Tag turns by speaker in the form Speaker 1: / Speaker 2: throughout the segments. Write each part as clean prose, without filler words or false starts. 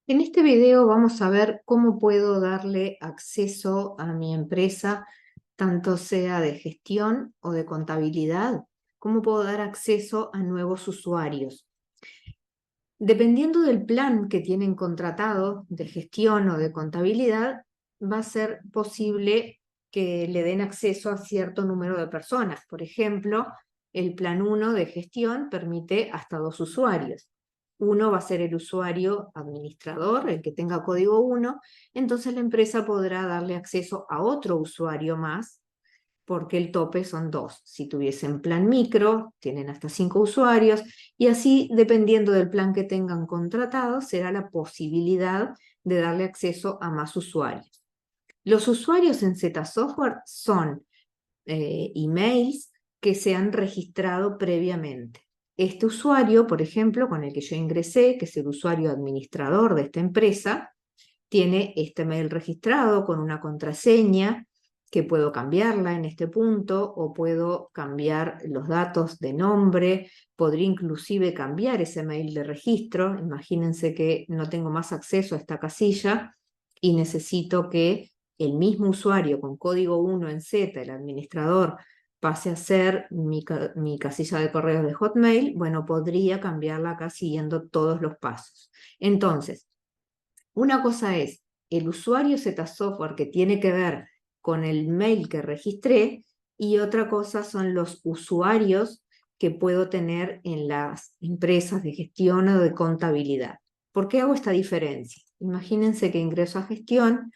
Speaker 1: En este video vamos a ver cómo puedo darle acceso a mi empresa, tanto sea de gestión o de contabilidad, cómo puedo dar acceso a nuevos usuarios. Dependiendo del plan que tienen contratado de gestión o de contabilidad, va a ser posible que le den acceso a cierto número de personas. Por ejemplo, el plan 1 de gestión permite hasta 2 usuarios. Uno va a ser el usuario administrador, el que tenga código 1, entonces la empresa podrá darle acceso a otro usuario más, porque el tope son 2. Si tuviesen plan micro, tienen hasta 5 usuarios, y así, dependiendo del plan que tengan contratado, será la posibilidad de darle acceso a más usuarios. Los usuarios en ZSoftware son emails que se han registrado previamente. Este usuario, por ejemplo, con el que yo ingresé, que es el usuario administrador de esta empresa, tiene este mail registrado con una contraseña que puedo cambiarla en este punto, o puedo cambiar los datos de nombre, podría inclusive cambiar ese mail de registro. Imagínense que no tengo más acceso a esta casilla y necesito que el mismo usuario con código 1 en Z, el administrador, pase a ser mi casilla de correos de Hotmail. Bueno, podría cambiarla acá siguiendo todos los pasos. Entonces, una cosa es el usuario ZSoftware, que tiene que ver con el mail que registré, y otra cosa son los usuarios que puedo tener en las empresas de gestión o de contabilidad. ¿Por qué hago esta diferencia? Imagínense que ingreso a gestión,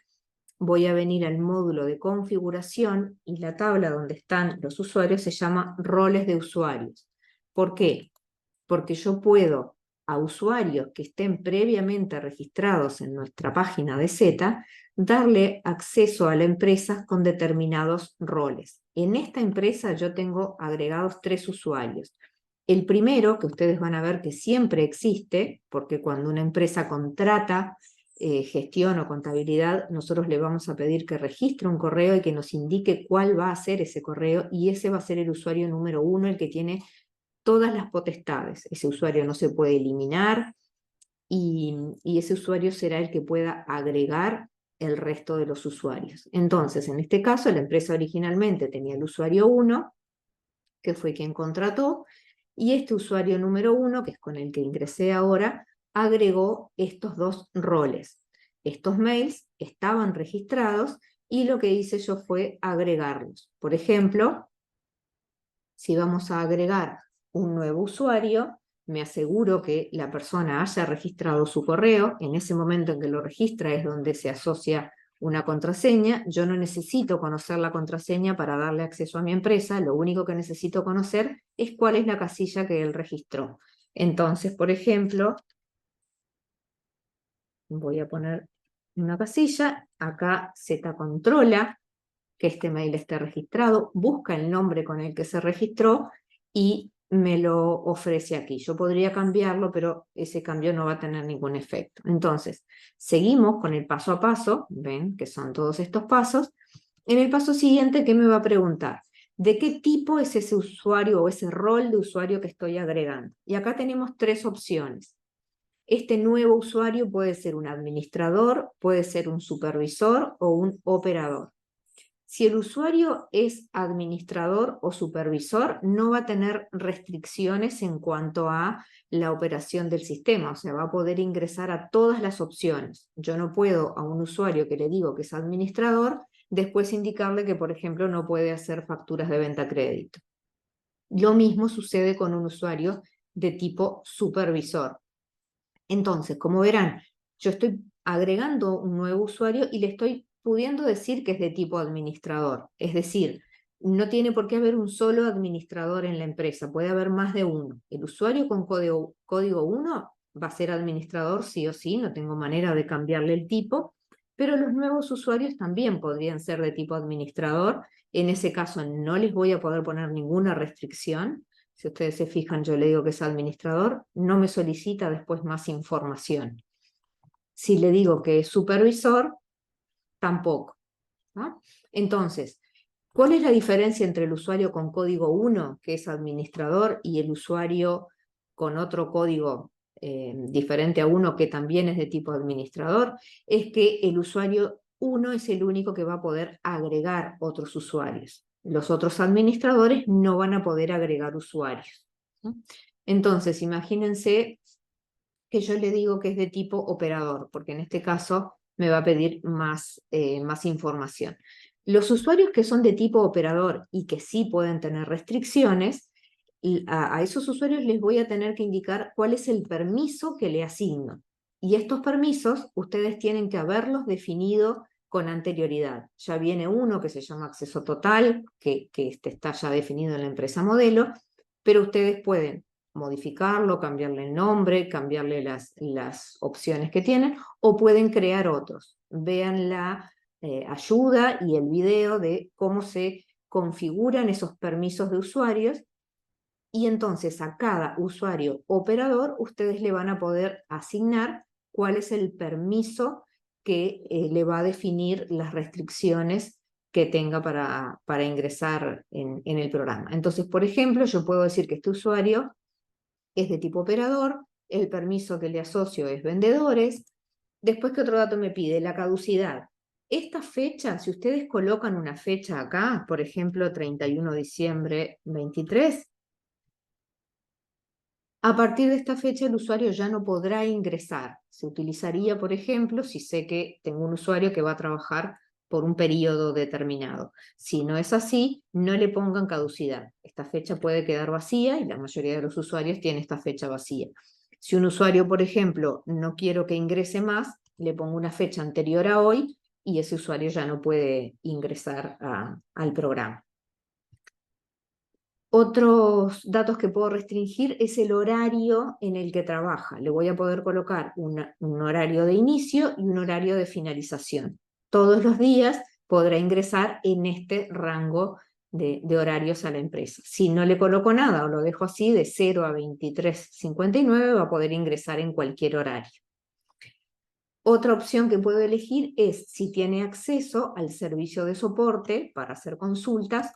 Speaker 1: voy a venir al módulo de configuración y la tabla donde están los usuarios se llama roles de usuarios. ¿Por qué? Porque yo puedo, a usuarios que estén previamente registrados en nuestra página de Z, darle acceso a la empresa con determinados roles. En esta empresa yo tengo agregados 3 usuarios. El primero, que ustedes van a ver que siempre existe, porque cuando una empresa contrata gestión o contabilidad, nosotros le vamos a pedir que registre un correo y que nos indique cuál va a ser ese correo, y ese va a ser el usuario número 1, el que tiene todas las potestades. Ese usuario no se puede eliminar, y ese usuario será el que pueda agregar el resto de los usuarios. Entonces, en este caso, la empresa originalmente tenía el usuario 1, que fue quien contrató, y este usuario número 1, que es con el que ingresé ahora, agregó estos 2 roles. Estos mails estaban registrados y lo que hice yo fue agregarlos. Por ejemplo, si vamos a agregar un nuevo usuario, me aseguro que la persona haya registrado su correo. En ese momento en que lo registra es donde se asocia una contraseña. Yo no necesito conocer la contraseña para darle acceso a mi empresa. Lo único que necesito conocer es cuál es la casilla que él registró. Entonces, por ejemplo, voy a poner una casilla. Acá Z controla que este mail esté registrado, busca el nombre con el que se registró y me lo ofrece aquí. Yo podría cambiarlo, pero ese cambio no va a tener ningún efecto. Entonces, seguimos con el paso a paso. Ven que son todos estos pasos. En el paso siguiente, ¿qué me va a preguntar? ¿De qué tipo es ese usuario o ese rol de usuario que estoy agregando? Y acá tenemos 3 opciones. Este nuevo usuario puede ser un administrador, puede ser un supervisor o un operador. Si el usuario es administrador o supervisor, no va a tener restricciones en cuanto a la operación del sistema, o sea, va a poder ingresar a todas las opciones. Yo no puedo a un usuario que le digo que es administrador, después indicarle que, por ejemplo, no puede hacer facturas de venta a crédito. Lo mismo sucede con un usuario de tipo supervisor. Entonces, como verán, yo estoy agregando un nuevo usuario y le estoy pudiendo decir que es de tipo administrador. Es decir, no tiene por qué haber un solo administrador en la empresa, puede haber más de uno. El usuario con código 1 va a ser administrador sí o sí, no tengo manera de cambiarle el tipo, pero los nuevos usuarios también podrían ser de tipo administrador. En ese caso no les voy a poder poner ninguna restricción. Si ustedes se fijan, yo le digo que es administrador, no me solicita después más información. Si le digo que es supervisor, tampoco, ¿no? Entonces, ¿cuál es la diferencia entre el usuario con código 1, que es administrador, y el usuario con otro código diferente a uno que también es de tipo administrador, es que el usuario 1 es el único que va a poder agregar otros usuarios. Los otros administradores no van a poder agregar usuarios, ¿no? Entonces, imagínense que yo le digo que es de tipo operador, porque en este caso me va a pedir más información. Los usuarios que son de tipo operador y que sí pueden tener restricciones, a esos usuarios les voy a tener que indicar cuál es el permiso que le asigno. Y estos permisos ustedes tienen que haberlos definido con anterioridad. Ya viene uno que se llama acceso total, que está ya definido en la empresa modelo, pero ustedes pueden modificarlo, cambiarle el nombre, cambiarle las opciones que tienen, o pueden crear otros. Vean la ayuda y el video de cómo se configuran esos permisos de usuarios, y entonces a cada usuario operador ustedes le van a poder asignar cuál es el permiso que le va a definir las restricciones que tenga para ingresar en el programa. Entonces, por ejemplo, yo puedo decir que este usuario es de tipo operador, el permiso que le asocio es vendedores. Después, ¿qué otro dato me pide? La caducidad. Esta fecha, si ustedes colocan una fecha acá, por ejemplo, 31 de diciembre 23, a partir de esta fecha el usuario ya no podrá ingresar. Se utilizaría, por ejemplo, si sé que tengo un usuario que va a trabajar por un periodo determinado. Si no es así, no le pongan caducidad. Esta fecha puede quedar vacía y la mayoría de los usuarios tiene esta fecha vacía. Si un usuario, por ejemplo, no quiero que ingrese más, le pongo una fecha anterior a hoy y ese usuario ya no puede ingresar al programa. Otros datos que puedo restringir es el horario en el que trabaja. Le voy a poder colocar un horario de inicio y un horario de finalización. Todos los días podrá ingresar en este rango de horarios a la empresa. Si no le coloco nada o lo dejo así de 0 a 23:59, va a poder ingresar en cualquier horario. Otra opción que puedo elegir es si tiene acceso al servicio de soporte para hacer consultas,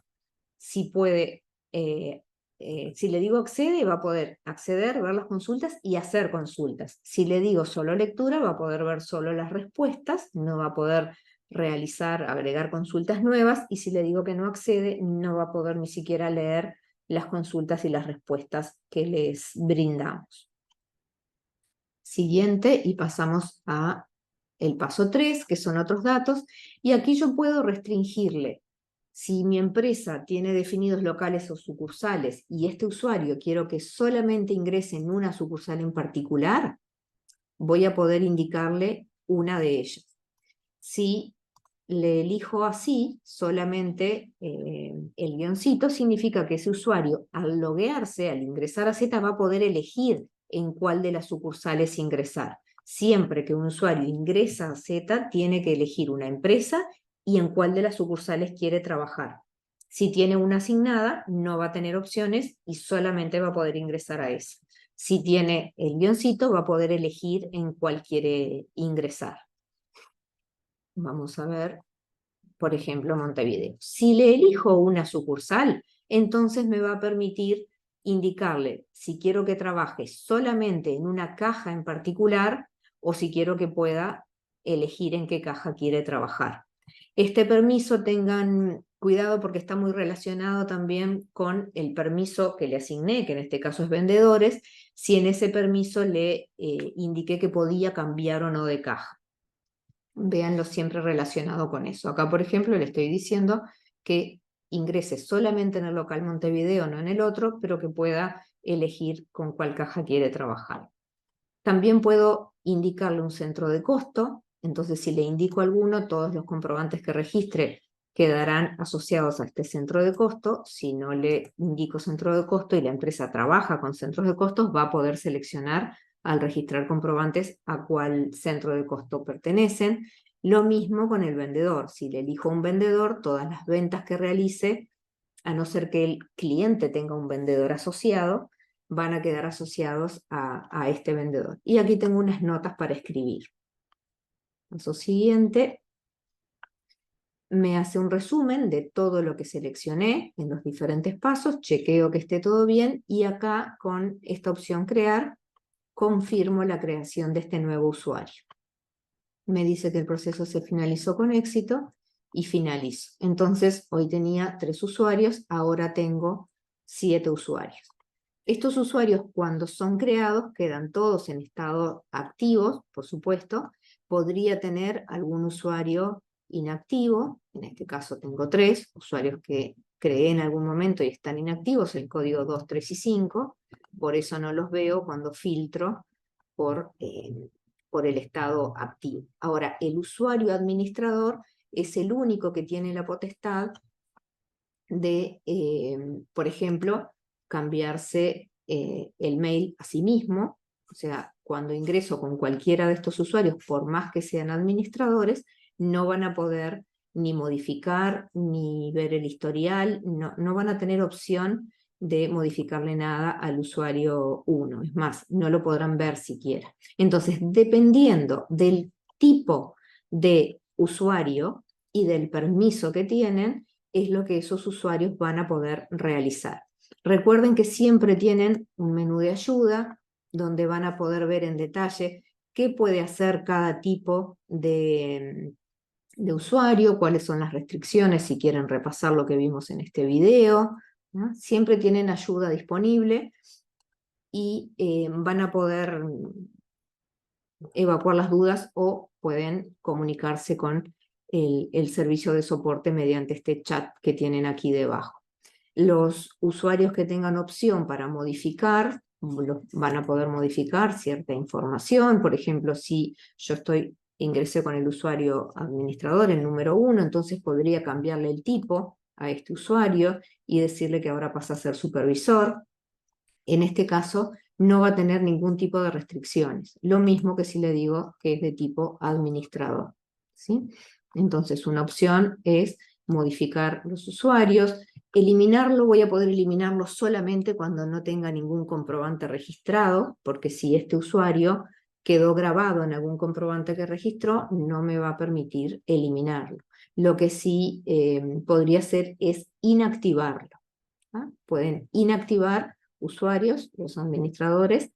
Speaker 1: si puede, si le digo accede, va a poder acceder, ver las consultas y hacer consultas. Si le digo solo lectura, va a poder ver solo las respuestas, no va a poder agregar consultas nuevas, y si le digo que no accede, no va a poder ni siquiera leer las consultas y las respuestas que les brindamos. Siguiente, y pasamos a el paso 3, que son otros datos, y aquí yo puedo restringirle. Si mi empresa tiene definidos locales o sucursales y este usuario quiero que solamente ingrese en una sucursal en particular, voy a poder indicarle una de ellas. Si le elijo así, solamente el guioncito, significa que ese usuario, al loguearse, al ingresar a Z, va a poder elegir en cuál de las sucursales ingresar. Siempre que un usuario ingresa a Z, tiene que elegir una empresa y en cuál de las sucursales quiere trabajar. Si tiene una asignada, no va a tener opciones y solamente va a poder ingresar a esa. Si tiene el guioncito, va a poder elegir en cuál quiere ingresar. Vamos a ver, por ejemplo, Montevideo. Si le elijo una sucursal, entonces me va a permitir indicarle si quiero que trabaje solamente en una caja en particular o si quiero que pueda elegir en qué caja quiere trabajar. Este permiso, tengan cuidado porque está muy relacionado también con el permiso que le asigné, que en este caso es vendedores, si en ese permiso le indiqué que podía cambiar o no de caja. Véanlo siempre relacionado con eso. Acá, por ejemplo, le estoy diciendo que ingrese solamente en el local Montevideo, no en el otro, pero que pueda elegir con cuál caja quiere trabajar. También puedo indicarle un centro de costo. Entonces, si le indico alguno, todos los comprobantes que registre quedarán asociados a este centro de costo. Si no le indico centro de costo y la empresa trabaja con centros de costos, va a poder seleccionar al registrar comprobantes a cuál centro de costo pertenecen. Lo mismo con el vendedor. Si le elijo un vendedor, todas las ventas que realice, a no ser que el cliente tenga un vendedor asociado, van a quedar asociados a este vendedor. Y aquí tengo unas notas para escribir. Paso siguiente, me hace un resumen de todo lo que seleccioné en los diferentes pasos, chequeo que esté todo bien, y acá con esta opción crear, confirmo la creación de este nuevo usuario. Me dice que el proceso se finalizó con éxito y finalizo. Entonces, hoy tenía 3 usuarios, ahora tengo 7 usuarios. Estos usuarios, cuando son creados, quedan todos en estado activos, por supuesto. Podría tener algún usuario inactivo, en este caso tengo 3 usuarios que creé en algún momento y están inactivos, el código 2, 3 y 5, por eso no los veo cuando filtro por el estado activo. Ahora, el usuario administrador es el único que tiene la potestad de, por ejemplo, cambiarse el mail a sí mismo. O sea, cuando ingreso con cualquiera de estos usuarios, por más que sean administradores, no van a poder ni modificar, ni ver el historial, no van a tener opción de modificarle nada al usuario 1. Es más, no lo podrán ver siquiera. Entonces, dependiendo del tipo de usuario y del permiso que tienen, es lo que esos usuarios van a poder realizar. Recuerden que siempre tienen un menú de ayuda donde van a poder ver en detalle qué puede hacer cada tipo de usuario, cuáles son las restricciones, si quieren repasar lo que vimos en este video, ¿no? Siempre tienen ayuda disponible y van a poder evacuar las dudas o pueden comunicarse con el servicio de soporte mediante este chat que tienen aquí debajo. Los usuarios que tengan opción para modificar, van a poder modificar cierta información. Por ejemplo, si yo ingresé con el usuario administrador, el número 1, entonces podría cambiarle el tipo a este usuario y decirle que ahora pasa a ser supervisor. En este caso, no va a tener ningún tipo de restricciones. Lo mismo que si le digo que es de tipo administrador, ¿sí? Entonces, una opción es modificar los usuarios. Eliminarlo, voy a poder eliminarlo solamente cuando no tenga ningún comprobante registrado, porque si este usuario quedó grabado en algún comprobante que registró, no me va a permitir eliminarlo. Lo que sí podría hacer es inactivarlo. ¿Ah? Pueden inactivar usuarios, los administradores,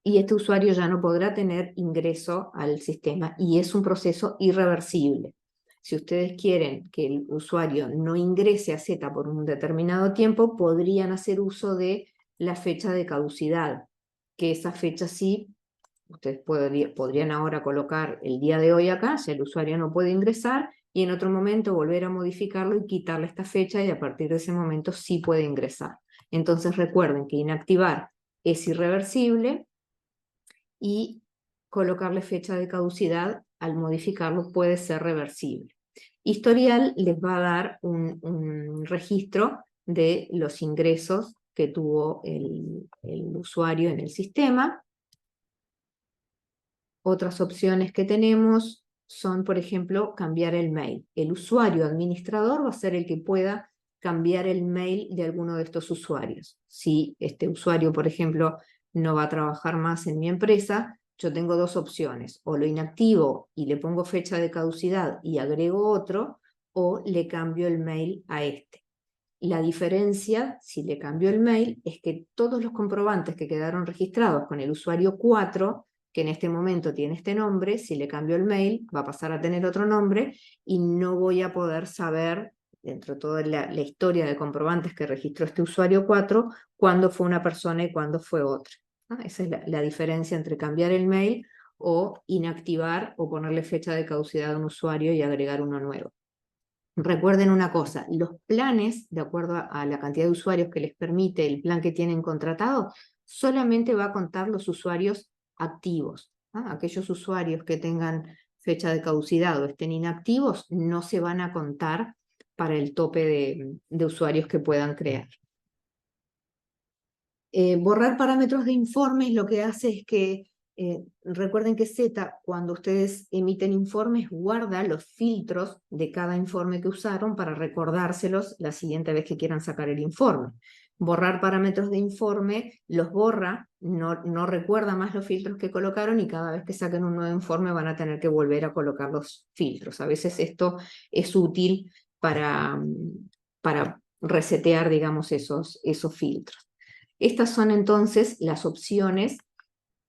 Speaker 1: y este usuario ya no podrá tener ingreso al sistema y es un proceso irreversible. Si ustedes quieren que el usuario no ingrese a Z por un determinado tiempo, podrían hacer uso de la fecha de caducidad, que esa fecha sí, ustedes podrían ahora colocar el día de hoy acá, si el usuario no puede ingresar, y en otro momento volver a modificarlo y quitarle esta fecha y a partir de ese momento sí puede ingresar. Entonces recuerden que inactivar es irreversible y colocarle fecha de caducidad al modificarlo puede ser reversible. Historial les va a dar un registro de los ingresos que tuvo el usuario en el sistema. Otras opciones que tenemos son, por ejemplo, cambiar el mail. El usuario administrador va a ser el que pueda cambiar el mail de alguno de estos usuarios. Si este usuario, por ejemplo, no va a trabajar más en mi empresa, yo tengo 2 opciones. O lo inactivo y le pongo fecha de caducidad y agrego otro, o le cambio el mail a este. La diferencia, si le cambio el mail, es que todos los comprobantes que quedaron registrados con el usuario 4, que en este momento tiene este nombre, si le cambio el mail, va a pasar a tener otro nombre y no voy a poder saber, dentro de toda la historia de comprobantes que registró este usuario 4, cuándo fue una persona y cuándo fue otra. Esa es la diferencia entre cambiar el mail o inactivar o ponerle fecha de caducidad a un usuario y agregar uno nuevo. Recuerden una cosa, los planes, de acuerdo a la cantidad de usuarios que les permite el plan que tienen contratado, solamente va a contar los usuarios activos. Aquellos usuarios que tengan fecha de caducidad o estén inactivos no se van a contar para el tope de usuarios que puedan crear. Borrar parámetros de informes lo que hace es que recuerden que Z, cuando ustedes emiten informes, guarda los filtros de cada informe que usaron para recordárselos la siguiente vez que quieran sacar el informe. Borrar parámetros de informe los borra, no recuerda más los filtros que colocaron y cada vez que saquen un nuevo informe van a tener que volver a colocar los filtros. A veces esto es útil para resetear, digamos, esos filtros. Estas son entonces las opciones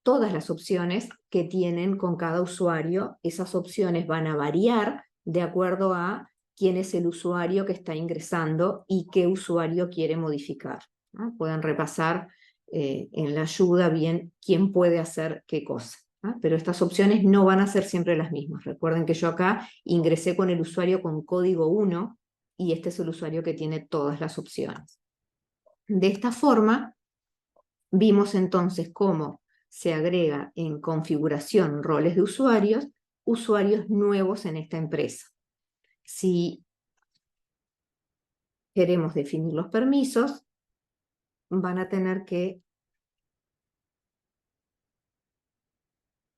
Speaker 1: todas las opciones que tienen con cada usuario. Esas opciones van a variar de acuerdo a quién es el usuario que está ingresando y qué usuario quiere modificar, ¿no? Pueden repasar en la ayuda bien quién puede hacer qué cosa, ¿no? Pero estas opciones no van a ser siempre las mismas. Recuerden que yo acá ingresé con el usuario con código 1 y este es el usuario que tiene todas las opciones. De esta forma, vimos entonces cómo se agrega en configuración roles de usuarios nuevos en esta empresa. Si queremos definir los permisos, van a tener que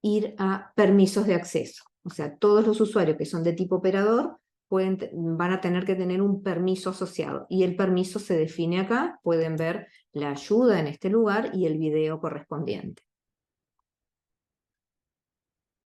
Speaker 1: ir a permisos de acceso. O sea, todos los usuarios que son de tipo operador van a tener que tener un permiso asociado. Y el permiso se define acá. Pueden ver la ayuda en este lugar y el video correspondiente.